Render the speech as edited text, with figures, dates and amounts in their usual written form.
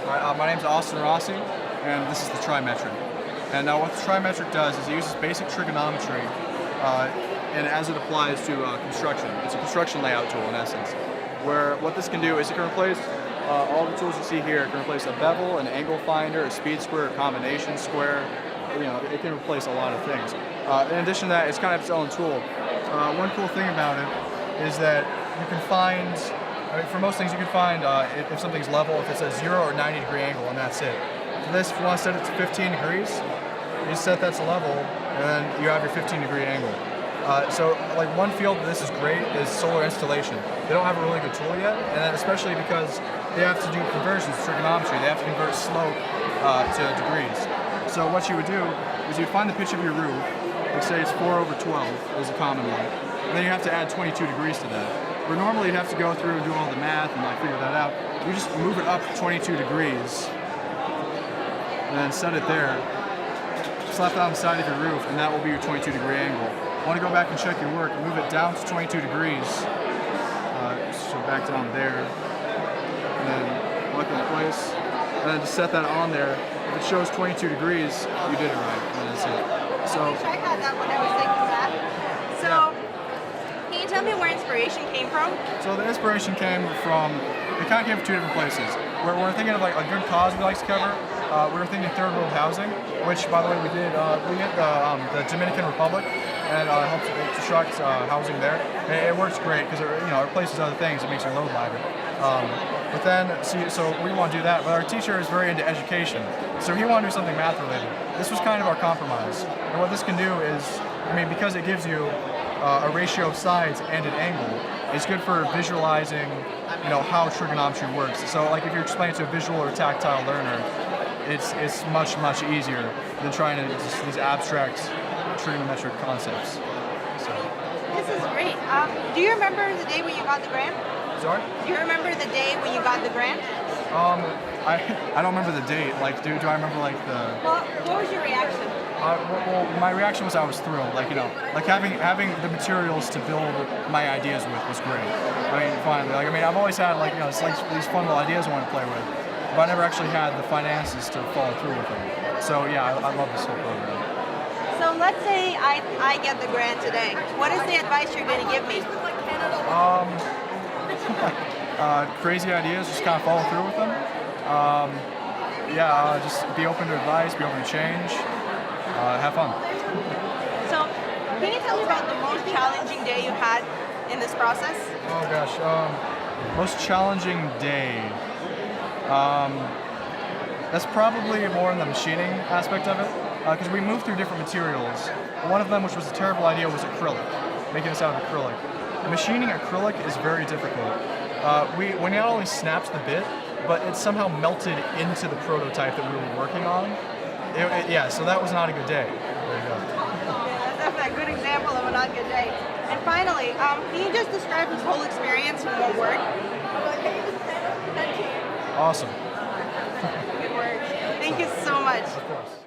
My name's Austin Rossi, and this is the trimetric. And what the trimetric does is it uses basic trigonometry, and as it applies to construction. It's a construction layout tool in essence, where what this can do is it can replace all the tools you see here. It can replace a bevel, an angle finder, a speed square, a combination square. You know, it can replace a lot of things. In addition to that, it's kind of its own tool. One cool thing about it is that you can find, for most things you can find if something's level, if it's a 0 or 90 degree angle, and that's it. For this, if you want to set it to 15 degrees, you just set that to level, and then you have your 15 degree angle. So like one field that this is great is solar installation. They don't have a really good tool yet, and then especially because they have to do conversions to trigonometry. They have to convert slope to degrees. So what you would do is you'd find the pitch of your roof, like say it's 4/12 is a common one, and then you have to add 22 degrees to that. Where normally you'd have to go through and do all the math and like figure that out. You just move it up 22 degrees, and then set it there. Slap it on the side of your roof, and that will be your 22 degree angle. Want to go back and check your work, move it down to 22 degrees, so back down there, and then lock it in place, and then just set that on there. If it shows 22 degrees, you did it right, and that's it. So I had that when I was thinking that. So, can you tell me where inspiration came from? So the inspiration came from, it kind of came from two different places. We're thinking of like a good cause we like to cover. We were thinking third world housing, which by the way we did, we hit the Dominican Republic, and helped construct housing there. And it works great because it replaces other things. It makes your load lighter. But then, so we want to do that. But our teacher is very into education, so he wanted to do something math related. This was kind of our compromise. And what this can do is, because it gives you a ratio of sides and an angle, it's good for visualizing, how trigonometry works. So, like if you're explaining to a visual or tactile learner, it's much easier than trying to just these abstract trigonometric concepts. So. This is great. Do you remember the day when you got the grant? Sorry? Do you remember the day when you got the grant? I don't remember the date. Like, do I remember like the? Well, what was your reaction? Well, my reaction was I was thrilled. Like having the materials to build my ideas with was great. Finally, I've always had it's like these fun little ideas I want to play with, but I never actually had the finances to follow through with them. So yeah, I love this whole program. So let's say I get the grant today. What is the advice you're going to give me? Crazy ideas, just kind of follow through with them. Just be open to advice, be open to change, have fun. So, can you tell me about the most challenging day you had in this process? Oh gosh, most challenging day. That's probably more in the machining aspect of it, because we moved through different materials. One of them, which was a terrible idea, was acrylic, making this out of acrylic. Machining acrylic is very difficult. We not only snapped the bit, but it somehow melted into the prototype that we were working on. So that was not a good day. There you go. That's definitely a good example of a not good day. And finally, can you just describe this whole experience in one word? Awesome. Good word. Thank you so much. Of course.